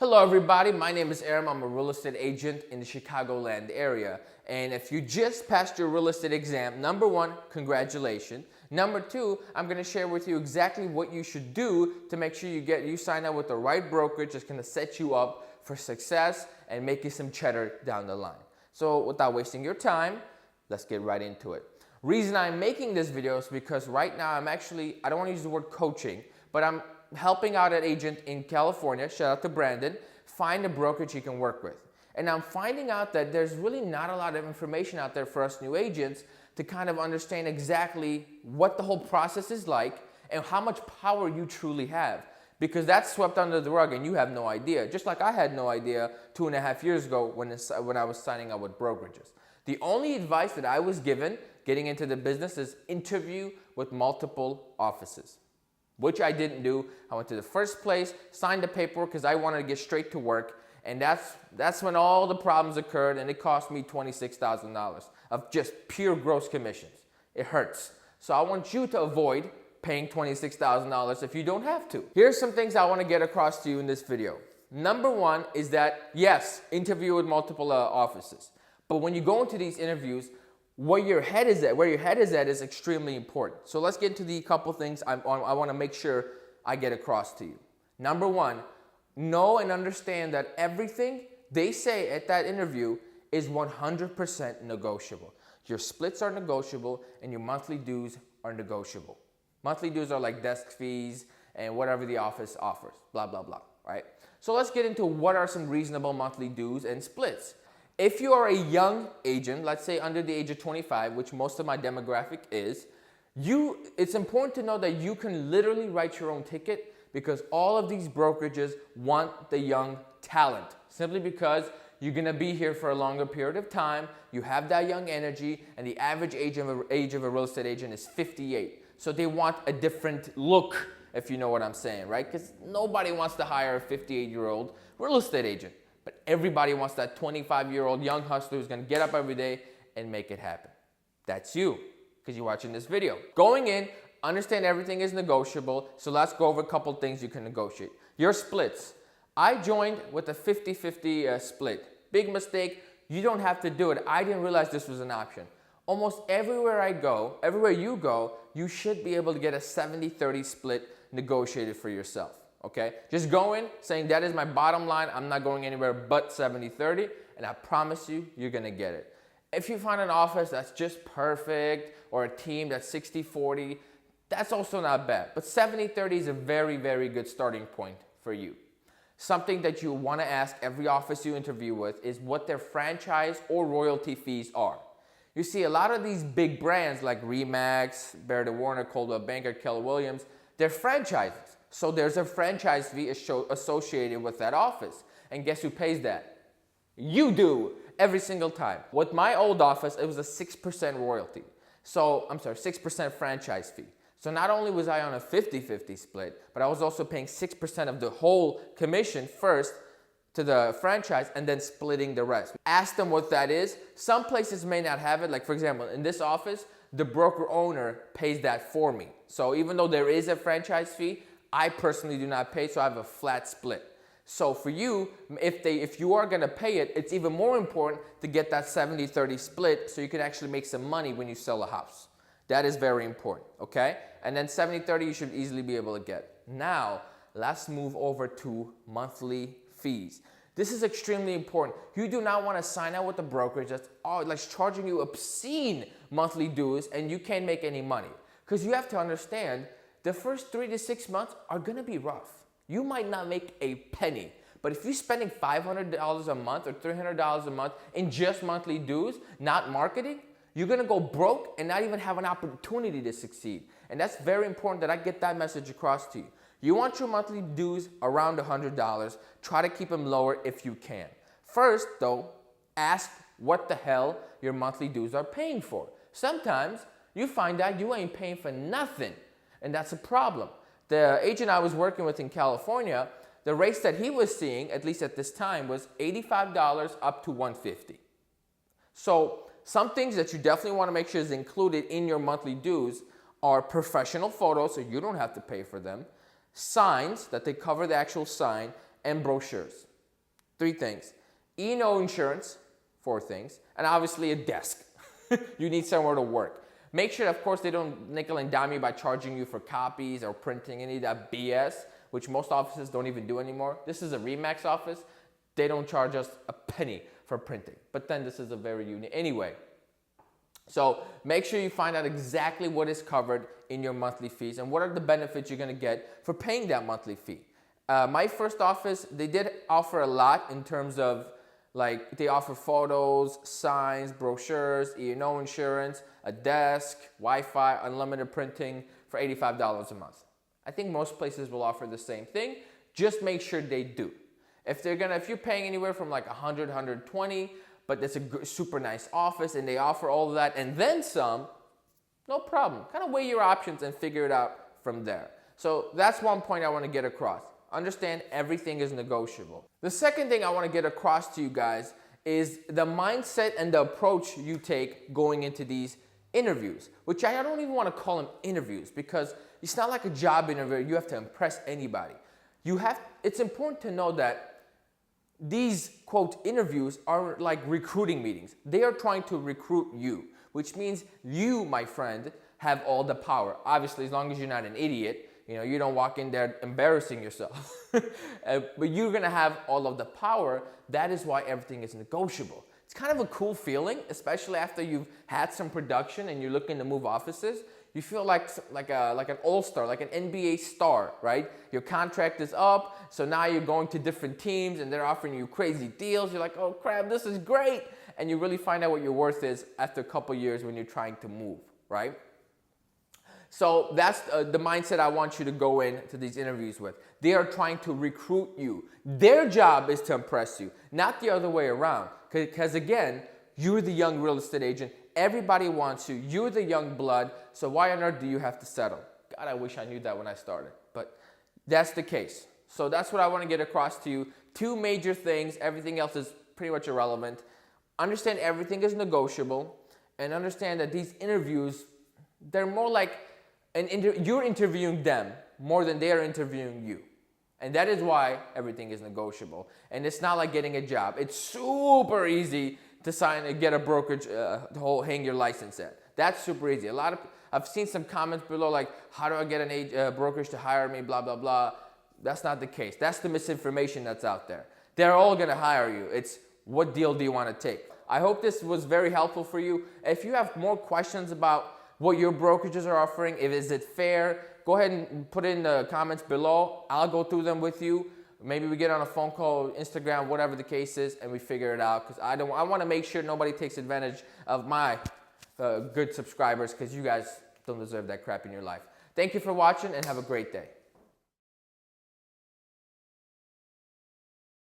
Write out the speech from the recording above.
Hello everybody, my name is Aram. I'm a real estate agent in the Chicagoland area. And if you just passed your real estate exam, number one, congratulations. Number two, I'm gonna share with you exactly what you should do to make sure you sign up with the right brokerage that's gonna set you up for success and make you some cheddar down the line. So without wasting your time, let's get right into it. Reason I'm making this video is because right now I don't wanna use the word coaching, but I'm helping out an agent in California, shout out to Brandon, find a brokerage he can work with. And I'm finding out that there's really not a lot of information out there for us new agents to kind of understand exactly what the whole process is like and how much power you truly have. Because that's swept under the rug and you have no idea. Just like I had no idea 2.5 years ago when I was signing up with brokerages. The only advice that I was given getting into the business is interview with multiple offices, which I didn't do. I went to the first place, signed the paperwork because I wanted to get straight to work, and that's when all the problems occurred, and it cost me $26,000 of just pure gross commissions. It hurts. So I want you to avoid paying $26,000 if you don't have to. Here's some things I want to get across to you in this video. Number one is that, yes, interview with multiple offices. But when you go into these interviews, where your head is at is extremely important. So let's get into the couple things I want to make sure I get across to you. Number one, know and understand that everything they say at that interview is 100% negotiable. Your splits are negotiable and your monthly dues are negotiable. Monthly dues are like desk fees and whatever the office offers, blah, blah, blah, right? So let's get into what are some reasonable monthly dues and splits. If you are a young agent, let's say under the age of 25, which most of my demographic is, it's important to know that you can literally write your own ticket because all of these brokerages want the young talent. Simply because you're gonna be here for a longer period of time, you have that young energy, and the average age of a real estate agent is 58. So they want a different look, if you know what I'm saying, right? Because nobody wants to hire a 58-year-old real estate agent. But everybody wants that 25-year-old young hustler who's gonna get up every day and make it happen. That's you, because you're watching this video. Going in, understand everything is negotiable, so let's go over a couple things you can negotiate. Your splits. I joined with a 50-50 split. Big mistake, you don't have to do it. I didn't realize this was an option. Almost everywhere you go, you should be able to get a 70-30 split negotiated for yourself. Okay, just go in saying that is my bottom line. I'm not going anywhere but 70-30, and I promise you, you're gonna get it. If you find an office that's just perfect or a team that's 60-40, that's also not bad. But 70-30 is a very, very good starting point for you. Something that you wanna ask every office you interview with is what their franchise or royalty fees are. You see, a lot of these big brands like Remax, Baird & Warner, Coldwell Banker, Keller Williams, they're franchises. So there's a franchise fee associated with that office. And guess who pays that? You do, every single time. With my old office, it was a 6% royalty. 6% franchise fee. So not only was I on a 50-50 split, but I was also paying 6% of the whole commission first to the franchise and then splitting the rest. Ask them what that is. Some places may not have it. Like for example, in this office, the broker owner pays that for me. So even though there is a franchise fee, I personally do not pay, so I have a flat split. So for you, if you are gonna pay it, it's even more important to get that 70-30 split so you can actually make some money when you sell a house. That is very important, okay? And then 70-30 you should easily be able to get. Now, let's move over to monthly fees. This is extremely important. You do not wanna sign out with a brokerage that's charging you obscene monthly dues and you can't make any money. Because you have to understand, the first 3 to 6 months are gonna be rough. You might not make a penny, but if you're spending $500 a month or $300 a month in just monthly dues, not marketing, you're gonna go broke and not even have an opportunity to succeed. And that's very important that I get that message across to you. You want your monthly dues around $100, try to keep them lower if you can. First though, ask what the hell your monthly dues are paying for. Sometimes you find out you ain't paying for nothing. And that's a problem. The agent I was working with in California, the rates that he was seeing, at least at this time, was $85 up to $150. So some things that you definitely want to make sure is included in your monthly dues are professional photos, so you don't have to pay for them, signs that they cover the actual sign, and brochures. 3 things. E&O insurance, 4 things, and obviously a desk. You need somewhere to work. Make sure, of course, they don't nickel and dime you by charging you for copies or printing any of that BS, which most offices don't even do anymore. This is a RE/MAX office. They don't charge us a penny for printing. But then this is a very unique. Anyway, so make sure you find out exactly what is covered in your monthly fees and what are the benefits you're going to get for paying that monthly fee. My first office, they did offer a lot in terms of, like, they offer photos, signs, brochures, E&O insurance, a desk, Wi-Fi, unlimited printing for $85 a month. I think most places will offer the same thing. Just make sure they do. If you're paying anywhere from like 100, 120, but it's a super nice office and they offer all of that and then some, no problem. Kind of weigh your options and figure it out from there. So that's one point I want to get across. Understand everything is negotiable. The second thing I want to get across to you guys is the mindset and the approach you take going into these interviews, which I don't even want to call them interviews because it's not like a job interview. You have to impress anybody. It's important to know that these, quote, interviews are like recruiting meetings. They are trying to recruit you, which means you, my friend, have all the power. Obviously, as long as you're not an idiot, you don't walk in there embarrassing yourself. But you're gonna have all of the power. That is why everything is negotiable. It's kind of a cool feeling, especially after you've had some production and you're looking to move offices. You feel like an all-star, like an NBA star, right? Your contract is up, so now you're going to different teams and they're offering you crazy deals. You're like, oh crap, this is great. And you really find out what your worth is after a couple years when you're trying to move, right? So that's the mindset I want you to go into these interviews with. They are trying to recruit you. Their job is to impress you, not the other way around. Because again, you're the young real estate agent. Everybody wants you. You're the young blood. So why on earth do you have to settle? God, I wish I knew that when I started. But that's the case. So that's what I want to get across to you. 2 major things. Everything else is pretty much irrelevant. Understand everything is negotiable. And understand that these interviews, they're more like you're interviewing them more than they are interviewing you. And that is why everything is negotiable. And it's not like getting a job. It's super easy to sign and get a brokerage, hang your license at. That's super easy. I've seen some comments below like, how do I get a brokerage to hire me, blah, blah, blah. That's not the case. That's the misinformation that's out there. They're all gonna hire you. It's what deal do you wanna take? I hope this was very helpful for you. If you have more questions about what your brokerages are offering, is it fair, go ahead and put it in the comments below. I'll go through them with you. Maybe we get on a phone call, Instagram, whatever the case is, and we figure it out. Because I want to make sure nobody takes advantage of my good subscribers, because you guys don't deserve that crap in your life. Thank you for watching and have a great day.